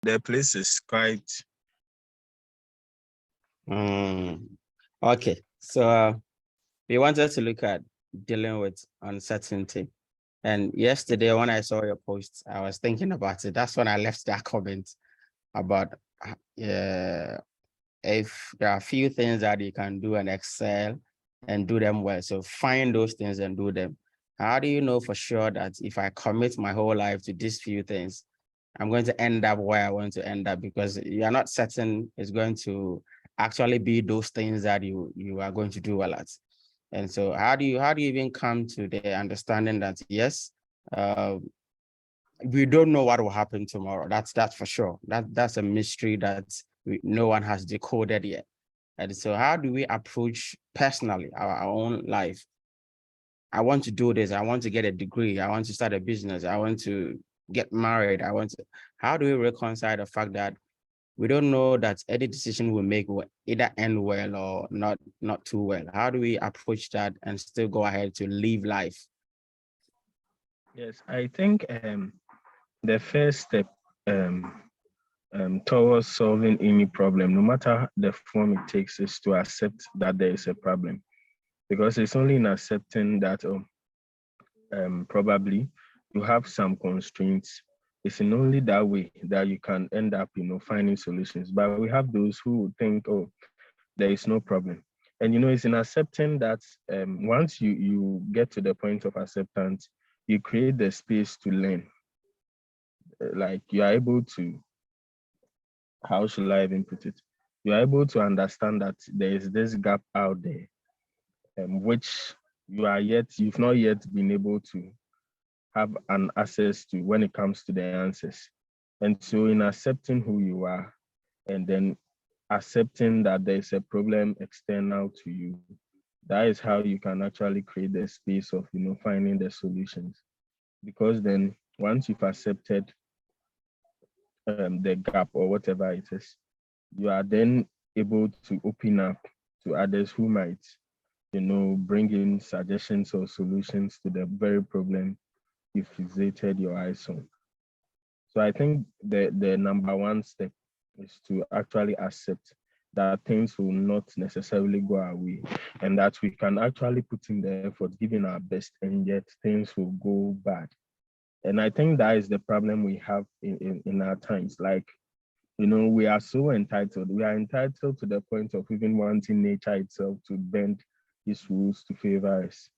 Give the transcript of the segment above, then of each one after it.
the place is quite. Okay, so we wanted to look at dealing with uncertainty. And yesterday, when I saw your post, I was thinking about it. That's when I left that comment about if there are a few things that you can do and excel and do them well. So find those things and do them. How do you know for sure that if I commit my whole life to these few things, I'm going to end up where I want to end up? Because you're not certain it's going to actually be those things that you are going to do well at. And so how do you even come to the understanding that yes, we don't know what will happen tomorrow. That's for sure. That's a mystery that no one has decoded yet. And so how do we approach personally our own life? I want to do this. I want to get a degree. I want to start a business. I want to get married. How do we reconcile the fact that we don't know that any decision we make will either end well or not too well? How do we approach that and still go ahead to live life? Yes, I think the first step towards solving any problem, no matter the form it takes, is to accept that there is a problem. Because it's only in accepting that probably you have some constraints. It's in only that way that you can end up, finding solutions. But we have those who think, oh, there is no problem. And it's in accepting that once you get to the point of acceptance, you create the space to learn. Like you are able to, how should I even put it? You are able to understand that there is this gap out there, which you've not yet been able to have an access to when it comes to the answers. And so in accepting who you are and then accepting that there's a problem external to you, that is how you can actually create the space of finding the solutions. Because then once you've accepted the gap or whatever it is, you are then able to open up to others who might bring in suggestions or solutions to the very problem you fixated your eyes on. So I think the number one step is to actually accept that things will not necessarily go our way and that we can actually put in the effort, giving our best, and yet things will go bad. And I think that is the problem we have in our times. Like, we are so entitled. We are entitled to the point of even wanting nature itself to bend its rules to favor us.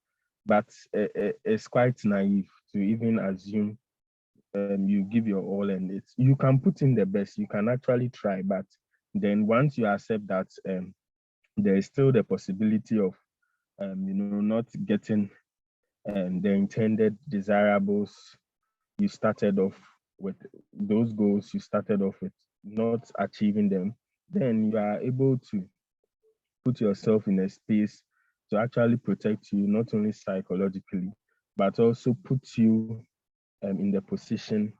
But it's quite naive to even assume you give your all and you can put in the best, you can actually try, but then once you accept that there is still the possibility of not getting the intended desirables you started off with, those goals you started off with, not achieving them, then you are able to put yourself in a space to actually protect you, not only psychologically, but also put you in the position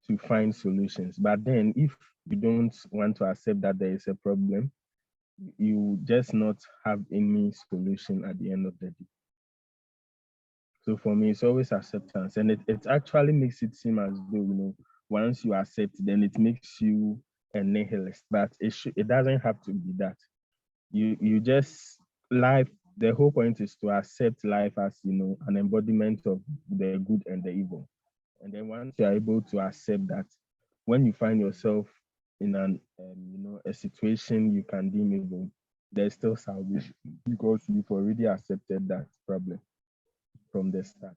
to find solutions. But then if you don't want to accept that there is a problem, you just not have any solution at the end of the day. So for me, it's always acceptance. And it actually makes it seem as though, once you accept, then it makes you a nihilist. But it doesn't have to be that. You just, life, the whole point is to accept life as, an embodiment of the good and the evil. And then once you're able to accept that, when you find yourself in a situation you can deem evil, there's still salvation because you've already accepted that problem from the start.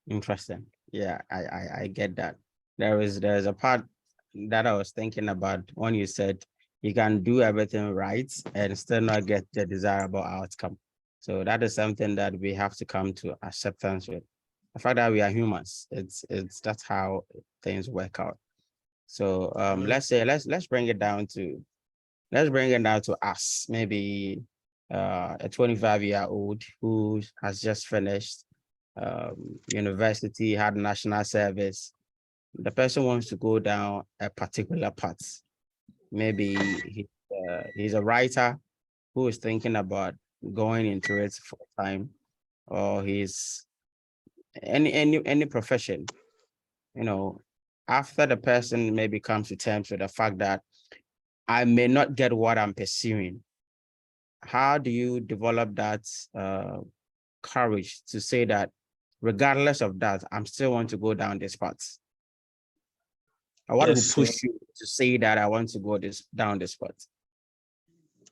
Interesting. Yeah, I get that. There's a part that I was thinking about when you said you can do everything right and still not get the desirable outcome. So that is something that we have to come to acceptance with. The fact that we are humans, that's how things work out. So let's say let's bring it down to us. Maybe a 25-year-old who has just finished university, had national service. The person wants to go down a particular path. Maybe he's a writer who is thinking about going into it full time, or he's any profession. after the person maybe comes to terms with the fact that I may not get what I'm pursuing, how do you develop that courage to say that regardless of that, I'm still want to go down this path? Or what will Yes. So push you to say that I want to go down this path?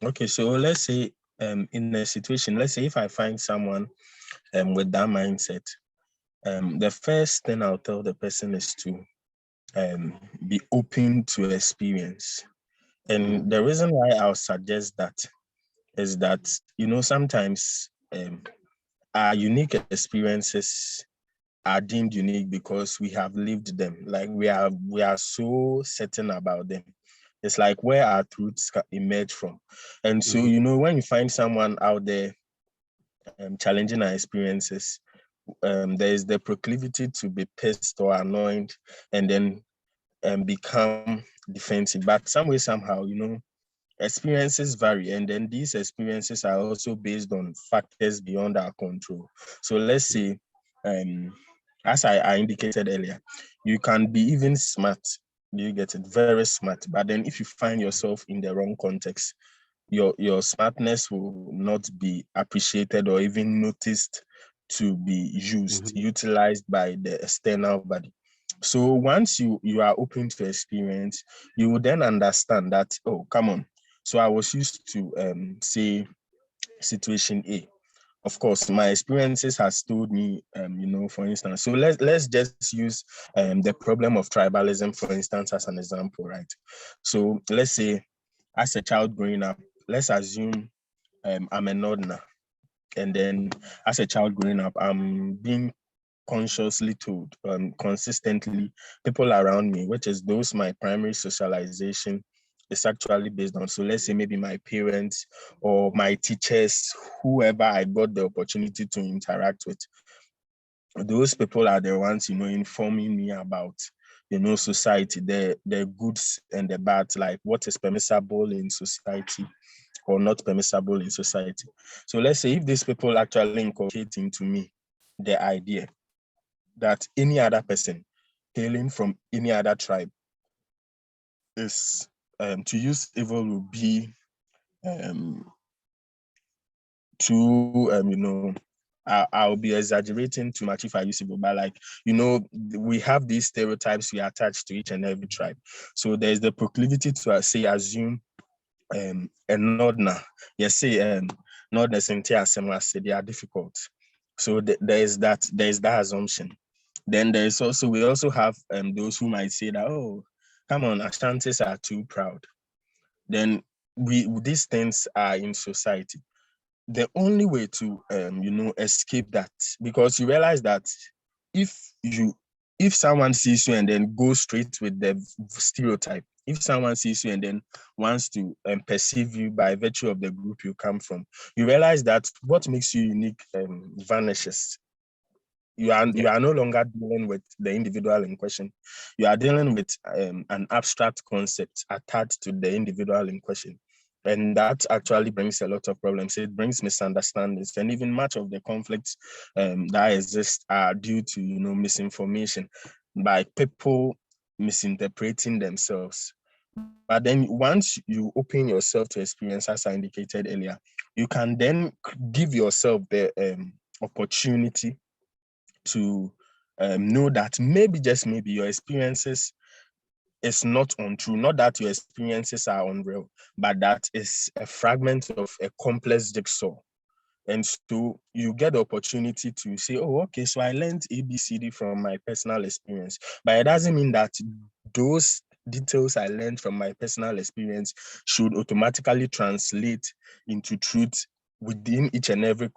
okay. So let's say in a situation, let's say if I find someone with that mindset, the first thing I'll tell the person is to be open to experience. And the reason why I'll suggest that is that, sometimes our unique experiences are deemed unique because we have lived them. Like we are so certain about them. It's like where our truths emerge from. And so, when you find someone out there challenging our experiences, there is the proclivity to be pissed or annoyed and then become defensive. But some way, somehow, experiences vary, and then these experiences are also based on factors beyond our control. So let's say, as I indicated earlier, you can be even smart. You get it, very smart. But then if you find yourself in the wrong context, your smartness will not be appreciated or even noticed to be utilized by the external body. So once you are open to experience, you will then understand that, oh, come on. So I was used to say situation A. Of course, my experiences has told me, for instance. So let's just use the problem of tribalism, for instance, as an example, right? So let's say, as a child growing up, let's assume I'm a northerner, and then as a child growing up, I'm being consciously told consistently, people around me, which is those my primary socialization is actually based on. So let's say maybe my parents or my teachers, whoever I got the opportunity to interact with, those people are the ones, informing me about, society, the goods and the bad, like what is permissible in society or not permissible in society. So let's say if these people actually inculcate into me the idea that any other person hailing from any other tribe is to use evil will be too I'll be exaggerating too much if I use evil, but like we have these stereotypes we attach to each and every tribe. So there's the proclivity to say assume a northerner. Yes, say northerners in Tiasema say they are difficult. So there's that assumption. Then we also have those who might say that, oh, come on, Ashantis are too proud. Then these things are in society. The only way to escape that, because you realize that if you if someone sees you and then goes straight with the stereotype, if someone sees you and then wants to perceive you by virtue of the group you come from, you realize that what makes you unique vanishes. You are no longer dealing with the individual in question. You are dealing with an abstract concept attached to the individual in question. And that actually brings a lot of problems. It brings misunderstandings, and even much of the conflicts that exist are due to misinformation by people misinterpreting themselves. But then once you open yourself to experience, as I indicated earlier, you can then give yourself the opportunity to know that maybe, just maybe, your experiences is not untrue, not that your experiences are unreal, but that is a fragment of a complex jigsaw. And so you get the opportunity to say, oh, okay, so I learned ABCD from my personal experience, but it doesn't mean that those details I learned from my personal experience should automatically translate into truth within each and every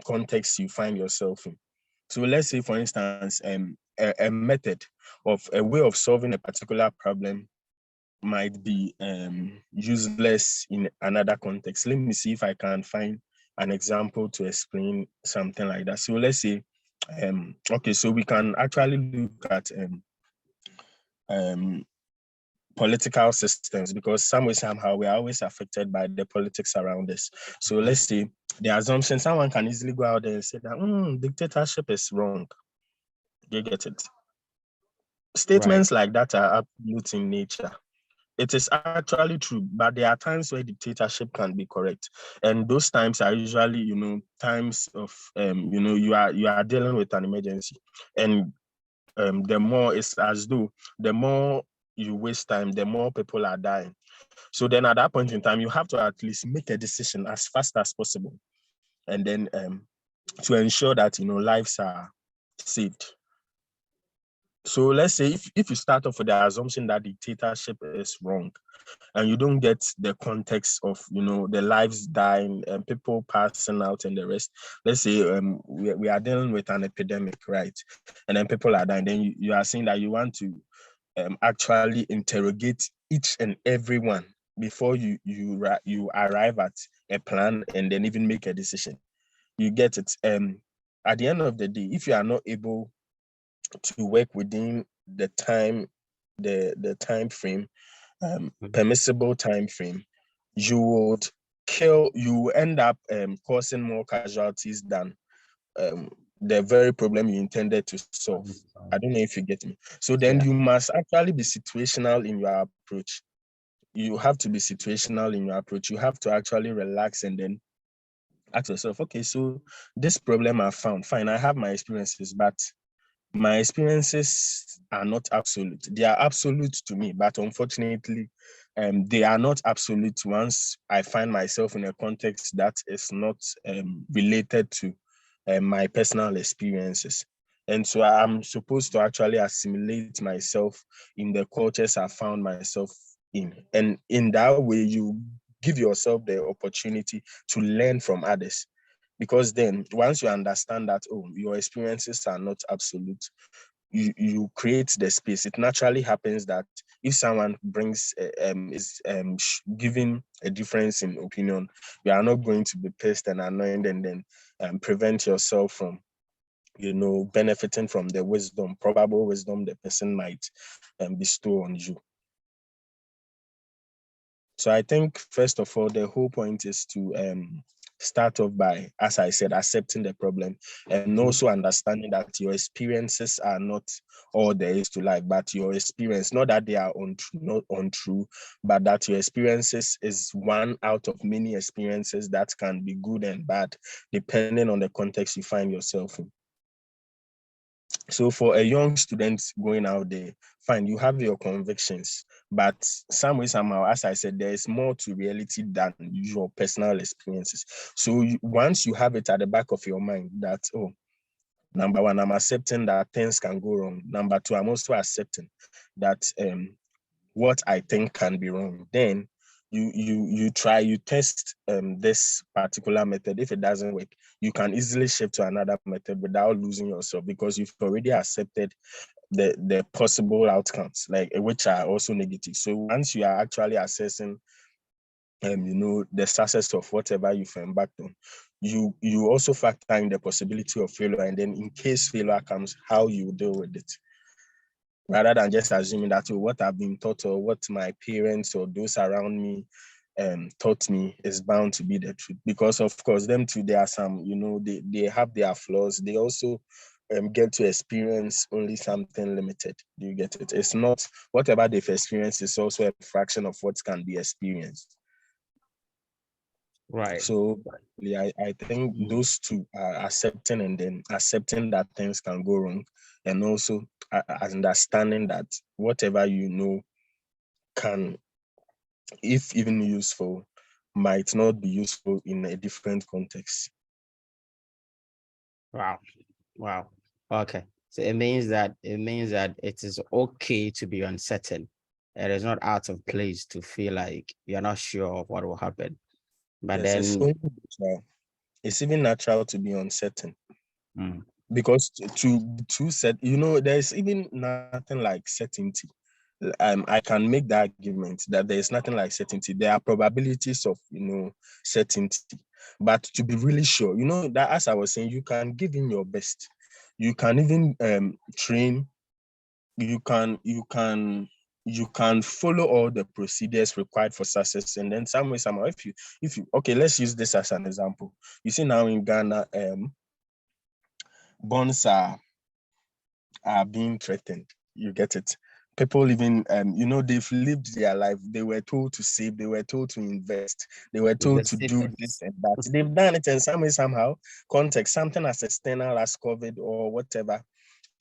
context you find yourself in. So let's say, for instance, a method of a way of solving a particular problem might be useless in another context. Let me see if I can find an example to explain something like that. So let's say, okay, so we can actually look at political systems, because some way, somehow, we are always affected by the politics around us. So let's say the assumption, someone can easily go out there and say that dictatorship is wrong. You get it. Right. Statements like that are absolute in nature. It is actually true, but there are times where dictatorship can be correct, and those times are usually, times of, you are dealing with an emergency, and the more it's as though the more you waste time, the more people are dying. So then at that point in time, you have to at least make a decision as fast as possible, and then to ensure that lives are saved. So let's say if you start off with the assumption that dictatorship is wrong, and you don't get the context of the lives dying and people passing out and the rest. Let's say we are dealing with an epidemic, right? And then people are dying. Then you are saying that you want to actually interrogate each and every one before you arrive at a plan and then even make a decision. You get it. At the end of the day, if you are not able to work within the time frame, Mhm. permissible time frame, you will end up causing more casualties than um, the very problem you intended to solve. I don't know if you get me. So then Yeah. you must actually be situational in your approach. You have to be situational in your approach. You have to actually relax and then ask yourself, okay, so this problem I found, fine, I have my experiences, but my experiences are not absolute. They are absolute to me, but unfortunately, they are not absolute once I find myself in a context that is not related to my personal experiences. And so I'm supposed to actually assimilate myself in the cultures I found myself in. And in that way, you give yourself the opportunity to learn from others. Because then once you understand that, oh, your experiences are not absolute, you create the space. It naturally happens that if someone brings is giving a difference in opinion, you are not going to be pissed and annoyed and then prevent yourself from benefiting from the wisdom, probable wisdom the person might bestow on you. So I think first of all, the whole point is to start off by, as I said, accepting the problem and Mhm. also understanding that your experiences are not all there is to life, but your experience, not that they are not untrue, but that your experiences is one out of many experiences that can be good and bad, depending on the context you find yourself in. So for a young student going out there, fine, you have your convictions, but some way, somehow, as I said, there is more to reality than your personal experiences. So once you have it at the back of your mind that, oh, number one, I'm accepting that things can go wrong. Number two, I'm also accepting that what I think can be wrong. Then you test this particular method. If it doesn't work, you can easily shift to another method without losing yourself because you've already accepted the possible outcomes, like which are also negative. So once you are actually assessing the success of whatever you've embarked on, you also factor in the possibility of failure, and then in case failure comes, how you deal with it, rather than just assuming that, oh, what I've been taught or what my parents or those around me taught me is bound to be the truth. Because of course, them too, there are some, they have their flaws. They also get to experience only something limited. Do you get it? It's not whatever they've experienced is also a fraction of what can be experienced. Right. So yeah, I think Mm. those two are accepting and then accepting that things can go wrong, and also understanding that whatever can, if even useful, might not be useful in a different context. Wow. Wow. Okay. So it means that it is okay to be uncertain. It is not out of place to feel like you're not sure of what will happen. But Yes, it's then, only natural. It's even natural to be uncertain mm, because to set, there's even nothing like certainty. I can make the argument that there is nothing like certainty. There are probabilities of certainty, but to be really sure, that as I was saying, you can give in your best. You can even train. You can follow all the procedures required for success, and then some way somehow, if you okay, let's use this as an example. You see now in Ghana, bonds are being threatened. You get it? People even, they've lived their life. They were told to save. They were told to invest. They were told to do this Resilience. and that. They've done it in some way, somehow. Context, something as external as COVID or whatever,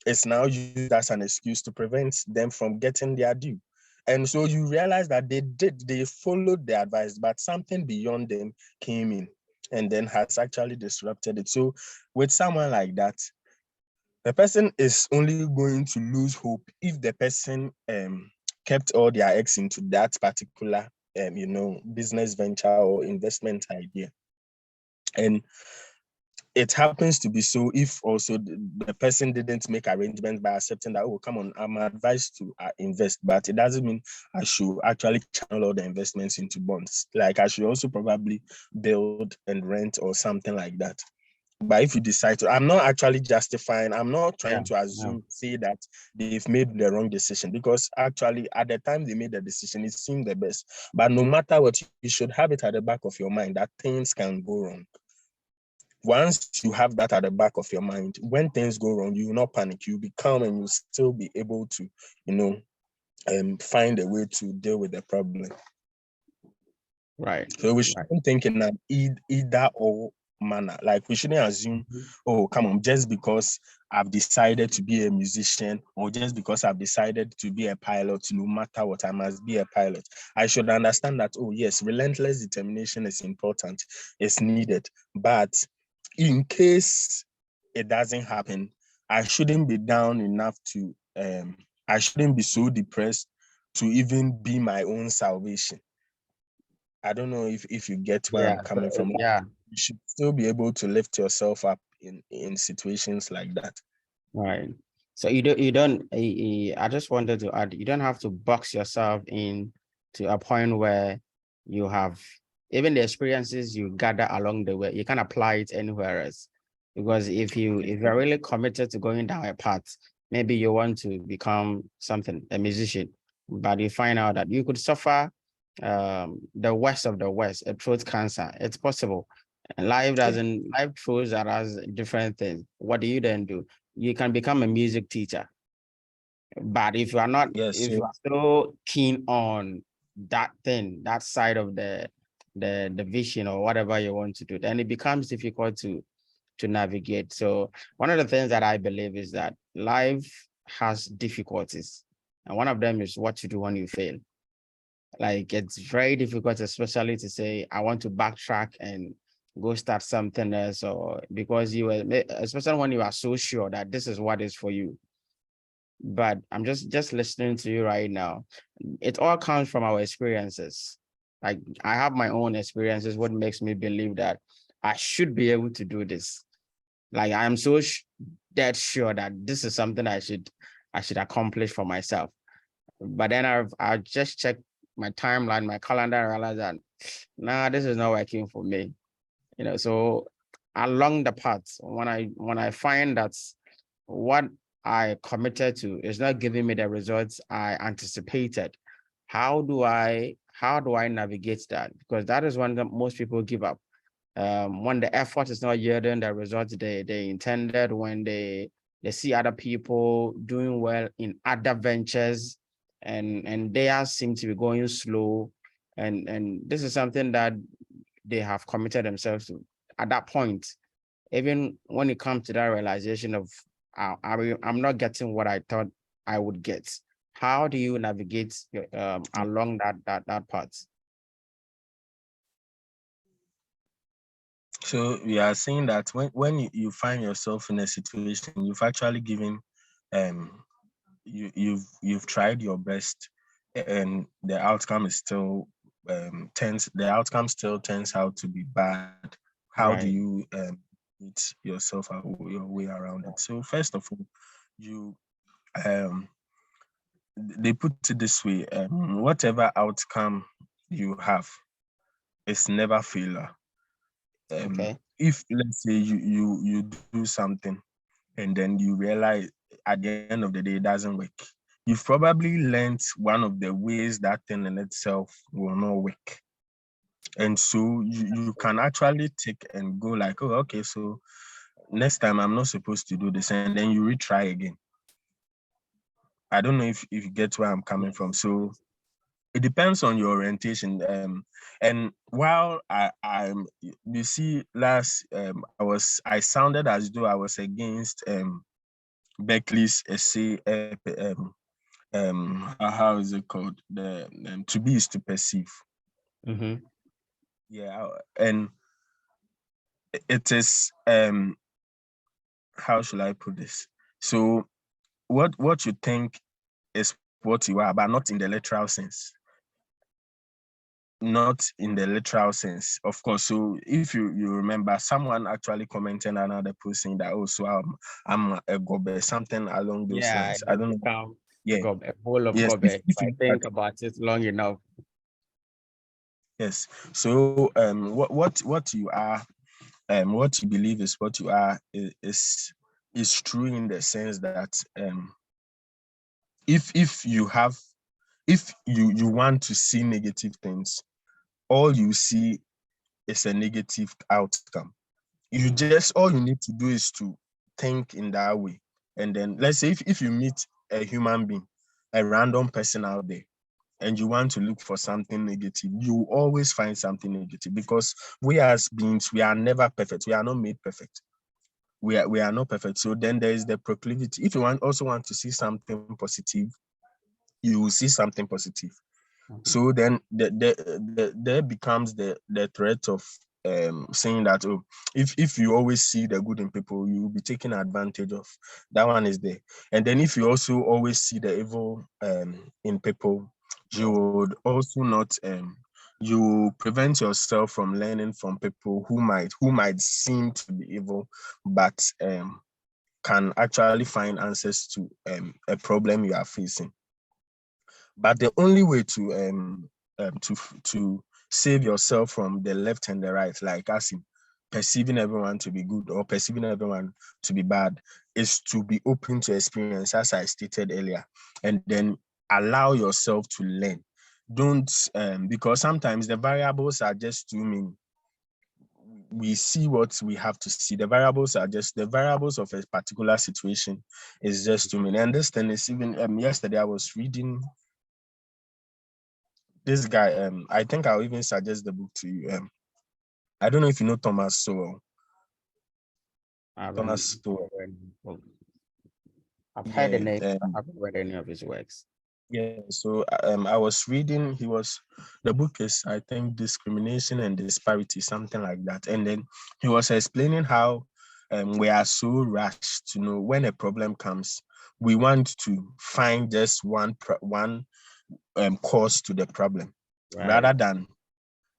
is now used as an excuse to prevent them from getting their due. And so you realize that they followed the advice, but something beyond them came in and then has actually disrupted it. So with someone like that, the person is only going to lose hope if the person kept all their eggs into that particular business venture or investment idea. And it happens to be so if also the person didn't make arrangements by accepting that, oh, come on, I'm advised to invest, but it doesn't mean I should actually channel all the investments into bonds. Like I should also probably build and rent or something like that. But if you decide to, I'm not actually justifying, I'm not trying to say that they've made the wrong decision, because actually at the time they made the decision, it seemed the best. But no matter what, you should have it at the back of your mind that things can go wrong. Once you have that at the back of your mind, when things go wrong, you will not panic. You'll be calm and you'll still be able to, find a way to deal with the problem. Right. So we shouldn't think in an either or manner. Like we shouldn't assume, oh, come on, just because I've decided to be a musician or just because I've decided to be a pilot, no matter what, I must be a pilot. I should understand that, oh, yes, relentless determination is important, it's needed. But in case it doesn't happen, I shouldn't be down enough to, I shouldn't be so depressed to even be my own salvation. I don't know if you get where I'm coming from. Yeah. You should still be able to lift yourself up in situations like that. Right. So I just wanted to add, you don't have to box yourself in to a point where you have, even the experiences you gather along the way, you can apply it anywhere else. Because if you're really committed to going down a path, maybe you want to become something, a musician, but you find out that you could suffer the worst of the worst, a throat cancer. It's possible. And life throws at us different things. What do you then do? You can become a music teacher. But if you are not, if you are so keen on that thing, that side of the vision or whatever you want to do, then it becomes difficult to navigate. So one of the things that I believe is that life has difficulties. And one of them is what to do when you fail. Like it's very difficult, especially to say, I want to backtrack and go start something else, or because you were, especially when you are so sure that this is what is for you. But I'm just listening to you right now. It all comes from our experiences. Like I have my own experiences, what makes me believe that I should be able to do this. Like I am so dead sure that this is something I should accomplish for myself. But then I just checked my timeline, my calendar, and realized that, nah, this is not working for me. So along the path, when I find that what I committed to is not giving me the results I anticipated, how do I navigate that? Because that is when most people give up. When the effort is not yielding the results they intended, when they see other people doing well in other ventures, and theirs seem to be going slow, and this is something that they have committed themselves to. At that point, even when it comes to that realization of I'm not getting what I thought I would get, how do you navigate along that path? So we are saying that when you find yourself in a situation, you've actually given, you've tried your best, and the outcome is still the outcome still turns out to be bad. How do you get yourself your way around it? So first of all, you they put it this way: whatever outcome you have, it's never failure. If let's say you do something and then you realize at the end of the day it doesn't work, you've probably learned one of the ways that thing in itself will not work. And so you can actually take and go like, oh, okay, so next time I'm not supposed to do this, and then you retry again. I don't know if you get where I'm coming from. So it depends on your orientation. And while I'm, you see, last I sounded as though I was against Beckley's essay. How is it called? The to be is to perceive. Mm-hmm. Yeah, and it is how should I put this? So what you think is what you are, but not in the literal sense. Not in the literal sense, of course. So if you remember, someone actually commented another post saying that, oh, so I'm a gobe, something along those Yeah, lines. I you don't know. become Yeah. a bowl of Yes. gobe. If If you I look at, think about it long enough. yes. So what you are, what you believe is what you are is true in the sense that if you have, if you want to see negative things, all you see is a negative outcome. You just, all you need to do is to think in that way. And then let's say if you meet a human being, a random person out there, and you want to look for something negative, you always find something negative, because we as beings, we are never perfect. We are not made perfect. We are not perfect. So then there is the proclivity. If you also want to see something positive, you will see something positive. Mhm. So then there becomes the threat of saying that, oh, if you always see the good in people, you will be taken advantage of. That one is there. And then if you also always see the evil in people, you would also not you prevent yourself from learning from people who might seem to be evil, but can actually find answers to a problem you are facing. But the only way to save yourself from the left and the right, like as in perceiving everyone to be good or perceiving everyone to be bad, is to be open to experience, as I stated earlier, and then allow yourself to learn. Don't because sometimes the variables are just too many. We see what we have to see. The variables are just the variables of a particular situation is just too many. And this thing is even yesterday I was reading this guy, I think I'll even suggest the book to you. I don't know if you know Thomas Sowell. I haven't Thomas Sowell. read any book. I've heard the Yeah. name, but I haven't read any of his works. Yeah. So I was reading. The book is, I think, Discrimination and Disparity, something like that. And then he was explaining how we are so rushed to know when a problem comes. We want to find just one cause to the problem, Right. rather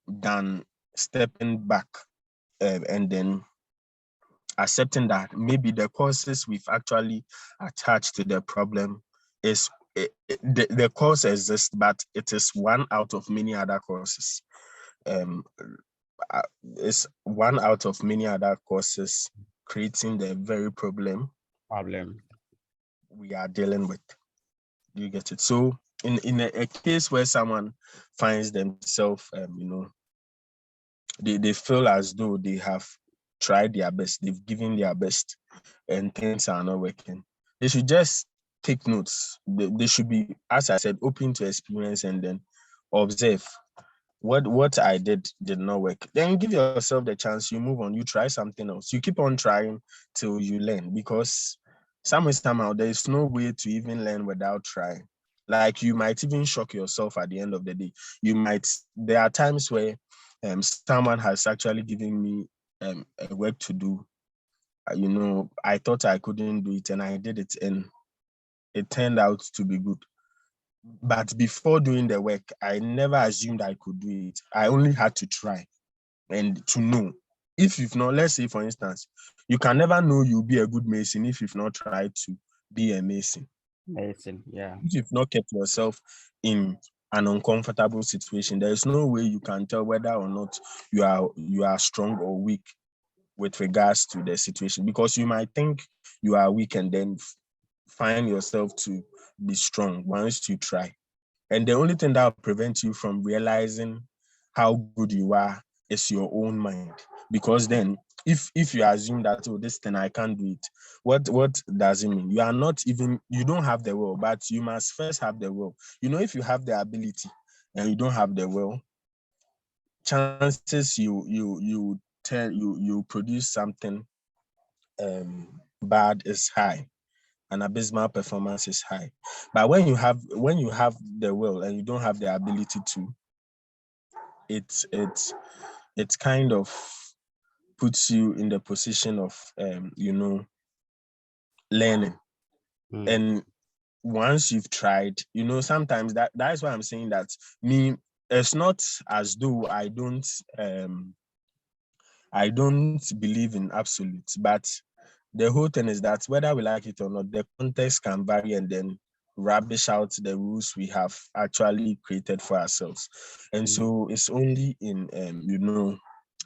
than stepping back and then accepting that maybe the causes we've actually attached to the problem is the cause exists, but it is one out of many other causes. Um, it's one out of many other causes creating the very problem Problem. we are dealing with. You get it? So in a case where someone finds themselves, they feel as though they have tried their best, they've given their best, and things are not working, they should just take notes. They should be, as I said, open to experience and then observe what I did not work. Then give yourself the chance, you move on, you try something else, you keep on trying till you learn, because somehow there is no way to even learn without trying. Like you might even shock yourself at the end of the day. There are times where someone has actually given me a work to do. I thought I couldn't do it and I did it, and it turned out to be good. But before doing the work, I never assumed I could do it. I only had to try and to know. If you've not, let's say for instance, you can never know you'll be a good mason if you've not tried to be a mason. Amazing. Yeah. If you've not kept yourself in an uncomfortable situation, there is no way you can tell whether or not you are strong or weak with regards to the situation, because you might think you are weak and then find yourself to be strong once you try. And the only thing that will prevent you from realizing how good you are is your own mind. Because then if you assume that, oh, this thing I can't do it, what does it mean? You don't have the will, but you must first have the will. If you have the ability and you don't have the will, chances you produce something bad is high, and abysmal performance is high. But when you have the will and you don't have the ability to, it's kind of puts you in the position of learning. And once you've tried, sometimes that's why I'm saying that me, it's not as though I don't believe in absolutes, but the whole thing is that whether we like it or not, the context can vary and then rubbish out the rules we have actually created for ourselves. And so it's only in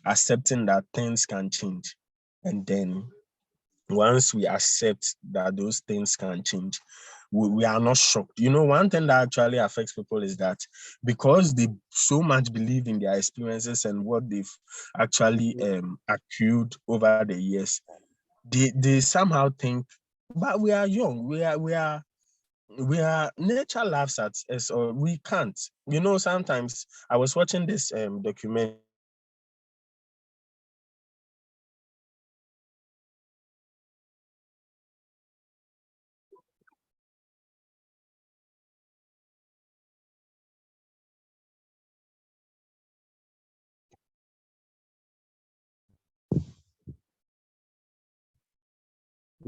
accepting that things can change. And then once we accept that those things can change, we are not shocked. One thing that actually affects people is that because they so much believe in their experiences and what they've actually accrued over the years, they somehow think, but we are young, nature laughs at us, or we can't. Sometimes I was watching this documentary.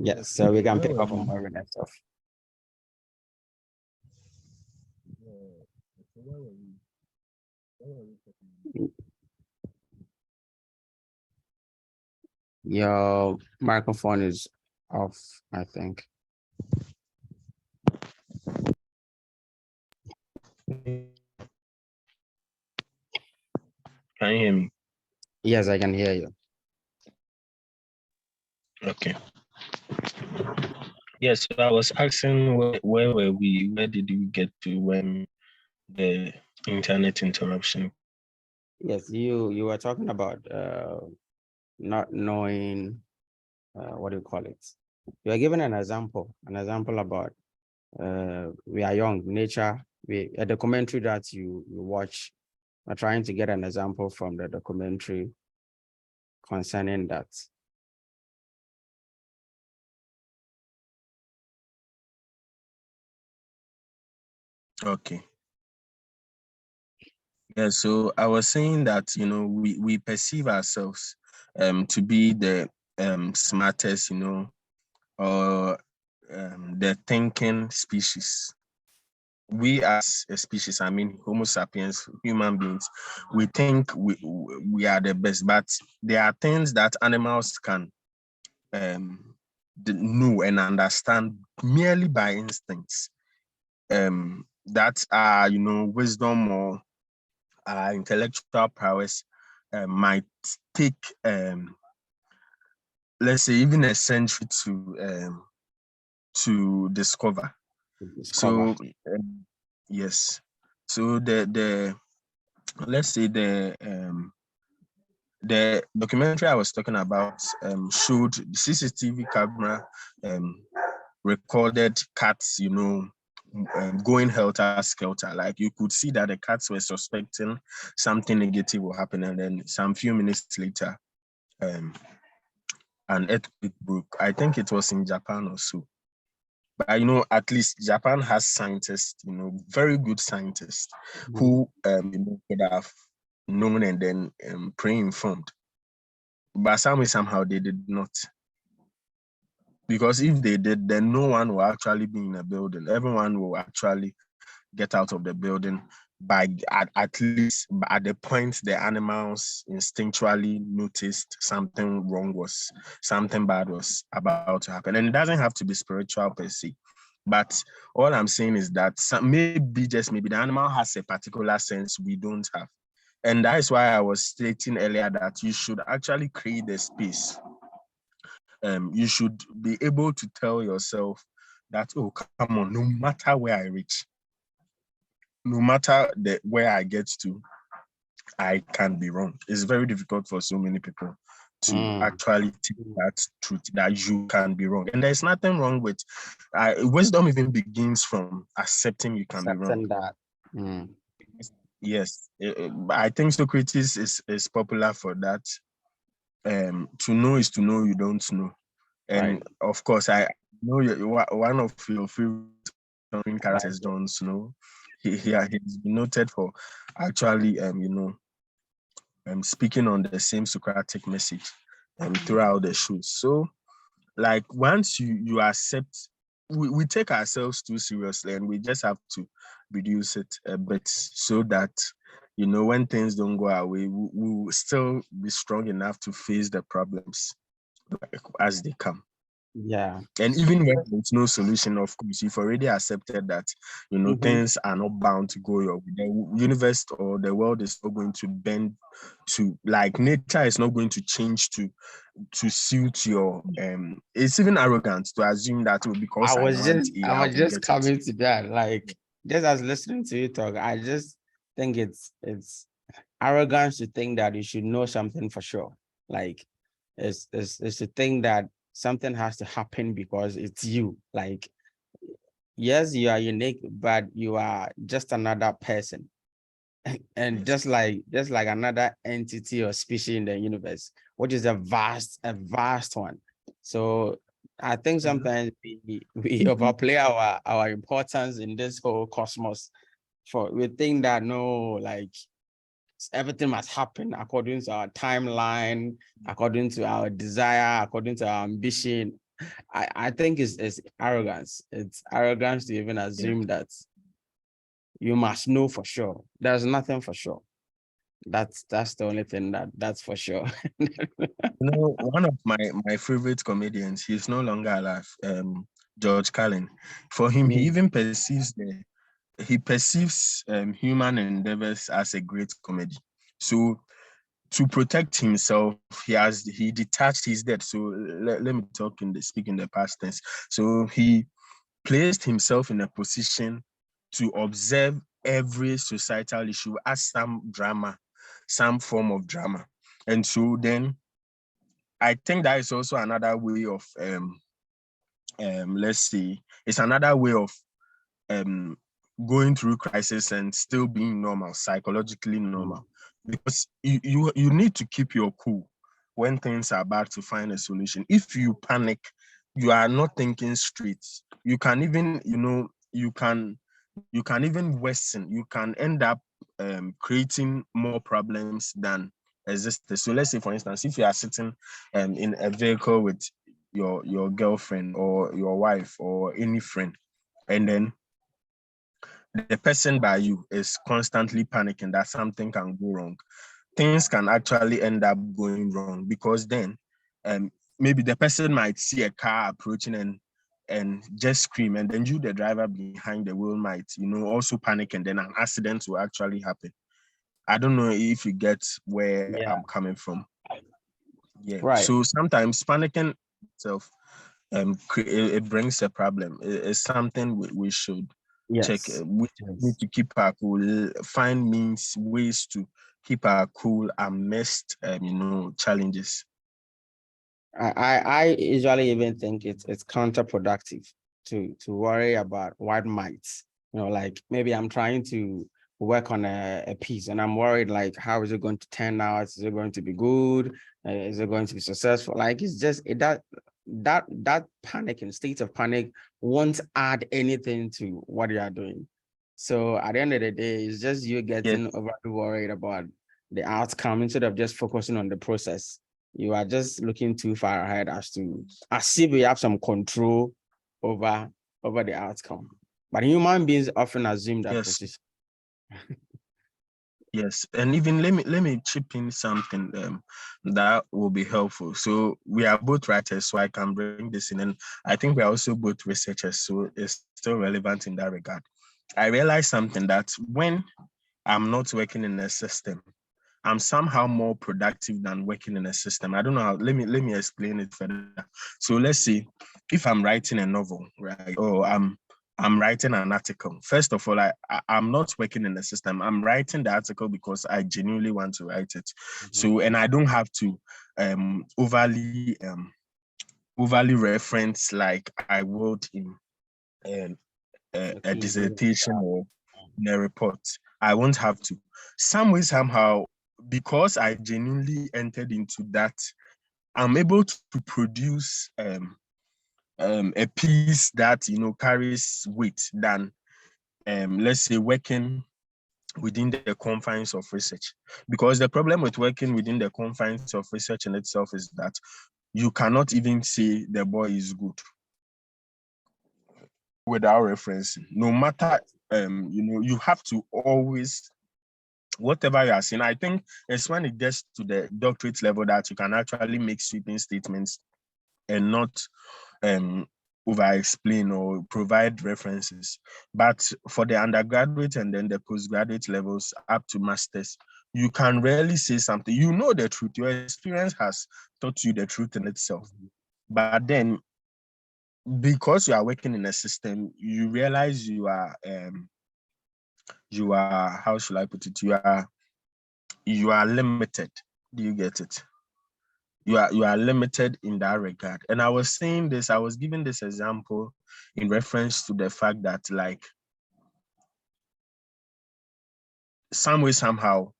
Yes, so we can pick up on more and stuff. Your microphone is off, I think. Can you hear me? Yes, I can hear you. Okay. Yes, so I was asking where were we? Where did we get to when the internet interruption? Yes, you were talking about not knowing what do you call it? You are given an example about we are young, nature. We a documentary that you watch, are trying to get an example from the documentary concerning that. Okay. Yeah, so I was saying that we perceive ourselves to be the smartest, or the thinking species. We as a species, I mean Homo sapiens, human beings, we think we are the best, but there are things that animals can know and understand merely by instincts. That are wisdom or intellectual prowess might take let's say even a century to discover. Discover. So yes, so the let's say the documentary I was talking about showed the CCTV camera recorded cats, going helter skelter. Like you could see that the cats were suspecting something negative will happen, and then some few minutes later, um, an earthquake broke. I think it was in Japan or so. But at least Japan has scientists, very good scientists who could have known and then pre-informed. But somehow they did not. Because if they did, then no one will actually be in a building. Everyone will actually get out of the building by at least at the point the animals instinctually noticed something bad was about to happen. And it doesn't have to be spiritual per se. But all I'm saying is that maybe the animal has a particular sense we don't have. And that is why I was stating earlier that you should actually create a space. You should be able to tell yourself that, oh, come on, no matter where I reach, no matter where I get to, I can be wrong. It's very difficult for so many people to Mm. actually take that truth that you can be wrong. And there's nothing wrong with wisdom even begins from accepting you can be wrong. Accepting that. Mm. Yes, I think Socrates is popular for that. To know is to know you don't know. Right. And of course, I know one of your favorite Right. characters, Jon Snow. He's been noted for actually, speaking on the same Socratic message throughout the show. So, like, once you accept, we take ourselves too seriously, and we just have to reduce it a bit so that when things don't go our way, we will still be strong enough to face the problems as they come. Yeah. And even when there's no solution, of course, you've already accepted that, Mm-hmm. things are not bound to go your way. The universe or the world is not going to bend to, like, nature is not going to change to suit your, it's even arrogant to assume that, oh, because I want A, I I was will just get it. coming to that. Like, just as listening to you talk, I just think it's arrogance to think that you should know something for sure. Like, it's to think that something has to happen because it's you. Like, yes, you are unique, but you are just another person. And Yes. just like another entity or species in the universe, which is a vast one. So I think sometimes we overplay our importance in this whole cosmos. For we think that no, like everything must happen according to our timeline, according to our desire, according to our ambition. I think it's arrogance. It's arrogance to even Yeah. assume that you must know for sure. There's nothing for sure. That's the only thing that's for sure. One of my favorite comedians, he's no longer alive, George Carlin. For him, he Mm. even perceives human endeavors as a great comedy. So to protect himself, he detached his debt. So let me speak in the past tense. So he placed himself in a position to observe every societal issue as some drama, some form of drama. And so then I think that is also another way of let's see, it's another way of um going through crisis and still being normal, psychologically Mm. normal. Because you need to keep your cool when things are about to find a solution. If you panic, you are not thinking straight. You can even, you can even worsen. You can end up creating more problems than existed. So let's say, for instance, if you are sitting in a vehicle with your girlfriend or your wife or any friend, and then the person by you is constantly panicking that something can go wrong, things can actually end up going wrong because then um, maybe the person might see a car approaching and just scream, and then you, the driver behind the wheel, might also panic, and then an accident will actually happen. I don't know if you get where I'm Yeah. coming from. Yeah. Right. So sometimes panicking itself it brings a problem. It's something we should check. Yes. We need Yes. to keep our cool, find ways to keep our cool amidst challenges. I usually even think it's counterproductive to worry about what might, like maybe I'm trying to work on a piece and I'm worried like how is it going to turn out? Is it going to be good? Is it going to be successful? Like it's just that panic and state of panic won't add anything to what you are doing. So at the end of the day, it's just you Yes, getting overly worried about the outcome instead of just focusing on the process. You are just looking too far ahead as if we have some control over over the outcome. But human beings often assume that yes, position. yes. And even let me chip in something that will be helpful. So we are both writers, so I can bring this in, and I think we are also both researchers, so it's still relevant in that regard. I realized something that when I'm not working in a system, I'm somehow more productive than working in a system. I don't know how. Let me explain it further. So let's say if I'm writing a novel, right, or I'm writing an article. First of all, I'm not working in the system. I'm writing the article because I genuinely want to write it. So, and I don't have to overly reference like I would in a dissertation or in a report. I won't have to. Some way, somehow, because I genuinely entered into that, I'm able to produce a piece that carries weight than let's say working within the confines of research. Because the problem with working within the confines of research in itself is that you cannot even say the boy is good without referencing. No matter you have to always whatever you are saying. I think it's when it gets to the doctorate level that you can actually make sweeping statements and not um over explain or provide references. But for the undergraduate and then the postgraduate levels up to masters, you can rarely say something. You know the truth. Your experience has taught you the truth in itself. But then because you are working in a system, you realize you are how should I put it? You are limited. Do you get it? You are limited in that regard. And I was saying this, I was giving this example in reference to the fact that like some way, somehow,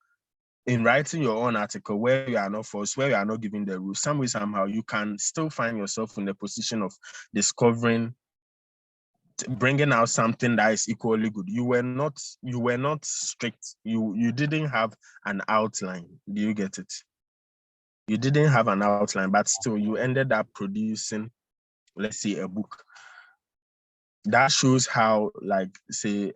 in writing your own article where you are not forced, where you are not given the rules, some way, somehow, you can still find yourself in the position of discovering, bringing out something that is equally good. You were not strict. You didn't have an outline. Do you get it? You didn't have an outline, but still you ended up producing, let's say, a book. That shows how, like, say,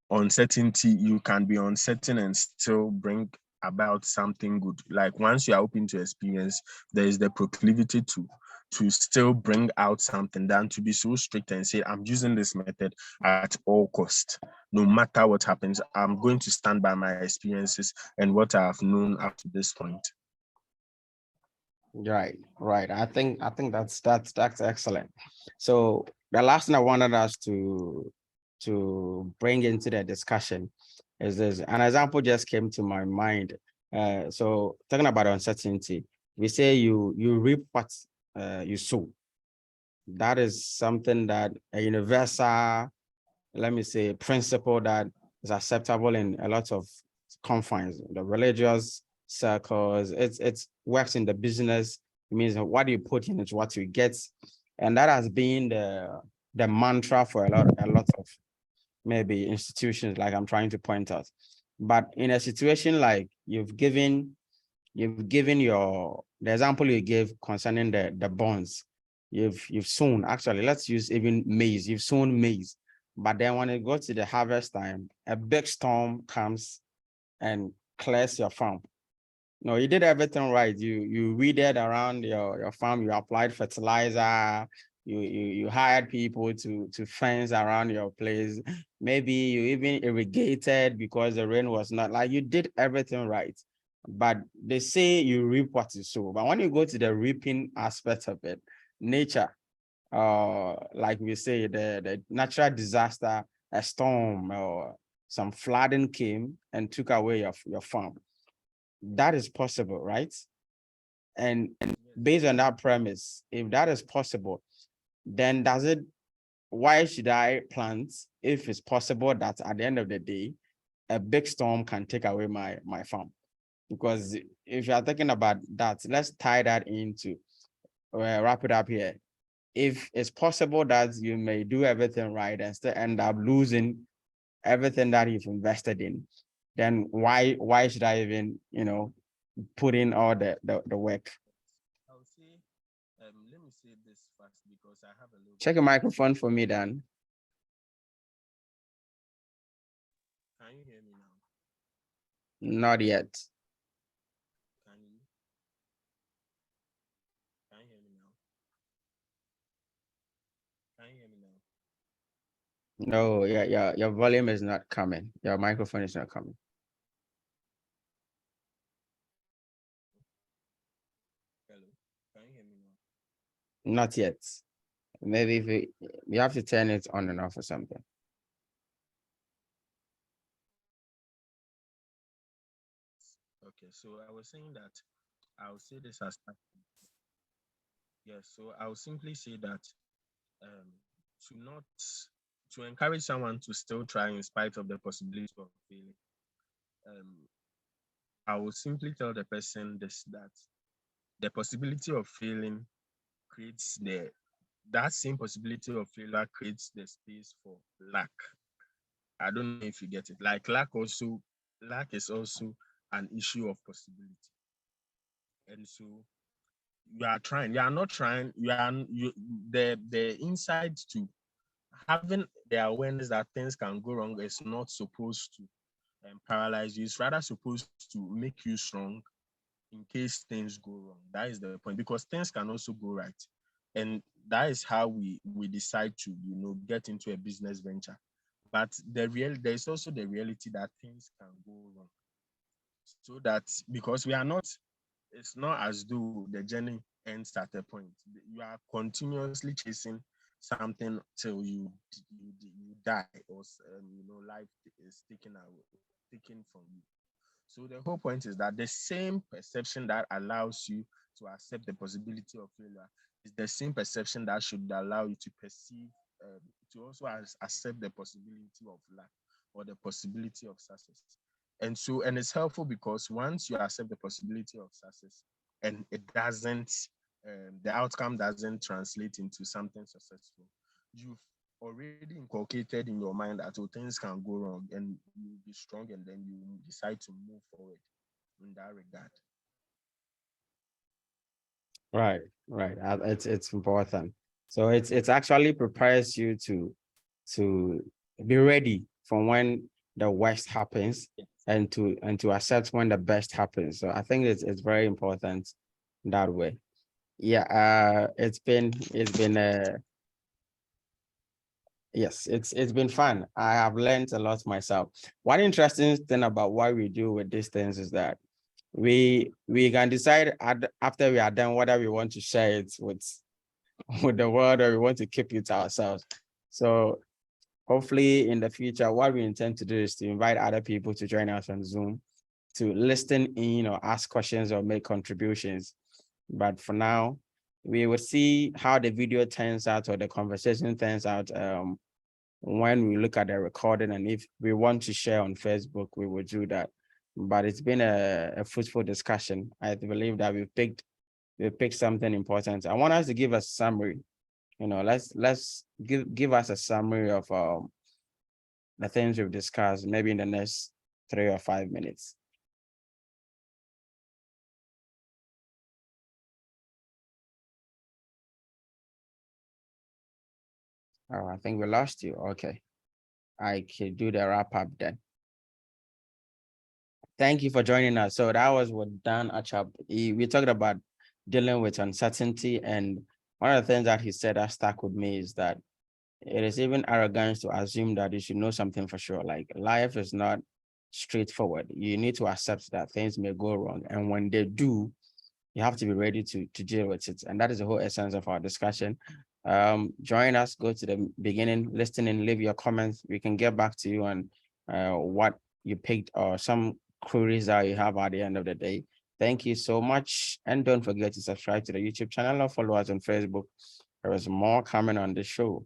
uncertainty, you can be uncertain and still bring about something good. Like once you are open to experience, there is the proclivity to still bring out something than to be so strict and say, I'm using this method at all cost. No matter what happens, I'm going to stand by my experiences and what I have known up to this point. Right, right. I think that's excellent. So the last thing I wanted us to bring into the discussion is this. An example just came to my mind. So talking about uncertainty, we say you reap what you sow. That is something that a universal, let me say, principle that is acceptable in a lot of confines, the religious circles. It's works in the business. It means what you put in is what you get, and that has been the mantra for a lot of maybe institutions, like I'm trying to point out. But in a situation like you've given the example you gave concerning the bonds. You've sown, actually, let's use even maize. You've sown maize, but then when it goes to the harvest time, a big storm comes and clears your farm. No, you did everything right. You weeded around your farm, you applied fertilizer, you hired people to fence around your place. Maybe you even irrigated because the rain was not, like, you did everything right. But they say you reap what you sow. But when you go to the reaping aspect of it, nature, like we say, the natural disaster, a storm or some flooding came and took away your farm. That is possible, right? And based on that premise, if that is possible, then why should I plant if it's possible that at the end of the day, a big storm can take away my farm? Because if you are thinking about that, let's tie that into, wrap it up here. If it's possible that you may do everything right and still end up losing everything that you've invested in, then why should I even, put in all the work? I would say, let me say this first because I have a little Check a microphone for me, Dan. Can you hear me now? Not yet. Can you? Can you hear me now? Can you hear me now? No, yeah, your volume is not coming. Your microphone is not coming. Hello? Can you hear me now? Not yet. Maybe if you have to turn it on and off or something. Okay, so I was saying that I'll say this as yes. So I'll simply say that um, to not to encourage someone to still try in spite of the possibility of failing. Um, I will simply tell the person this that the possibility of failing creates the that same possibility of failure creates the space for lack. I don't know if you get it. Like lack is also an issue of possibility. And so you are trying, you are not trying, you are you the insight to having the awareness that things can go wrong is not supposed to paralyze you. It's rather supposed to make you strong in case things go wrong. That is the point because things can also go right, and that is how we decide to get into a business venture. But there is also the reality that things can go wrong. So that because we are not, it's not as though the journey ends at a point. You are continuously chasing something till you die or life is taken from you. So the whole point is that the same perception that allows you to accept the possibility of failure is the same perception that should allow you to perceive, to also accept the possibility of luck or the possibility of success. And it's helpful because once you accept the possibility of success and it doesn't, the outcome doesn't translate into something successful, you've already inculcated in your mind that things can go wrong and you'll be strong and then you decide to move forward in that regard. Right, right. It's important. So it's actually prepares you to be ready for when the worst happens and to accept when the best happens. So I think it's very important that way. Yeah, it's been yes, it's been fun. I have learned a lot myself. One interesting thing about what we do with these things is that we can decide after we are done whether we want to share it with with the world or we want to keep it to ourselves. So hopefully in the future, what we intend to do is to invite other people to join us on Zoom to listen in or ask questions or make contributions. But for now, we will see how the video turns out or the conversation turns out when we look at the recording, and if we want to share on Facebook, we will do that. But it's been a fruitful discussion. I believe that we picked something important. I want us to give a summary. Let's give us a summary of the things we've discussed, maybe in the next 3 or 5 minutes. Oh, I think we lost you. Okay. I can do the wrap up then. Thank you for joining us. So that was what Dan Achaab. We talked about dealing with uncertainty, and one of the things that he said that stuck with me is that it is even arrogance to assume that you should know something for sure. Like life is not straightforward. You need to accept that things may go wrong, and when they do, you have to be ready to deal with it. And that is the whole essence of our discussion. Join us, go to the beginning, listen and leave your comments. We can get back to you on what you picked or some queries that you have at the end of the day. Thank you so much. And don't forget to subscribe to the YouTube channel or follow us on Facebook. There is more coming on the show.